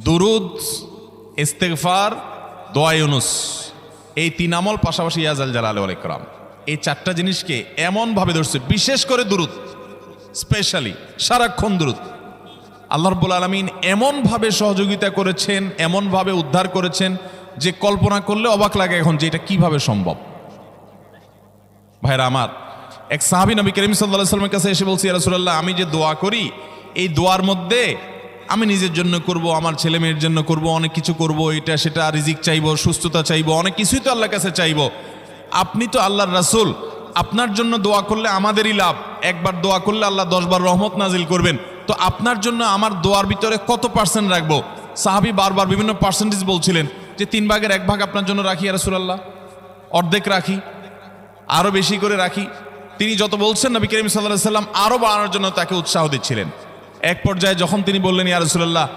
দুরুদ, ইস্তেগফার, দোয়া ইউনুস, এই 3 আমল পাশাপাশি ইয়া জাল জালালি ওয়াল ইকরাম, এই 4টা জিনিসকে এমনভাবে ধরছে, বিশেষ করে দুরুদ, স্পেশালি সারাক্ষণ দুরুদ। আল্লাহ রাব্বুল আলামিন এমনভাবে সহযোগিতা করেছেন, এমনভাবে উদ্ধার করেছেন যে কল্পনা করলে অবাক লাগে এখন যে এটা কিভাবে সম্ভব। ভাইরা আমার, এক সাহাবী নবী করিম সাল্লাল্লাহু আলাইহি ওয়াসাল্লামের কাছে এসে বলছে, ইয়া রাসূলুল্লাহ, আমি যে দোয়া করি এই দোয়ার মধ্যে আমি নিজের জন্য করব, আমার ছেলে মেয়ের জন্য করব, অনেক কিছু করব, এটা সেটা, রিজিক চাইবো, সুস্থতা চাইবো, অনেক কিছুই তো আল্লাহর কাছে চাইবো। আপনি তো আল্লাহর রাসূল, আপনার জন্য দোয়া করলে আমাদেরই লাভ, একবার দোয়া করলে আল্লাহ 10 বার রহমত নাজিল করবেন, তো আপনার জন্য আমার দোয়ার ভিতরে কত % রাখবো? সাহাবী বারবার বিভিন্ন পার্সেন্টেজ বলছিলেন যে 3 ভাগের 1 ভাগ আপনার জন্য রাখি ইয়া রাসূলুল্লাহ, অর্ধেক রাখি, আরো বেশি করে রাখি। তিনি যত বলছেন নবী করিম সাল্লাল্লাহু আলাইহি ওয়াসাল্লাম আরো বাড়ানোর জন্য তাকে উৎসাহ দিচ্ছিলেন। এক পর্যায়ে যখন তিনি বললেন, ইয়া রাসূলুল্লাহ,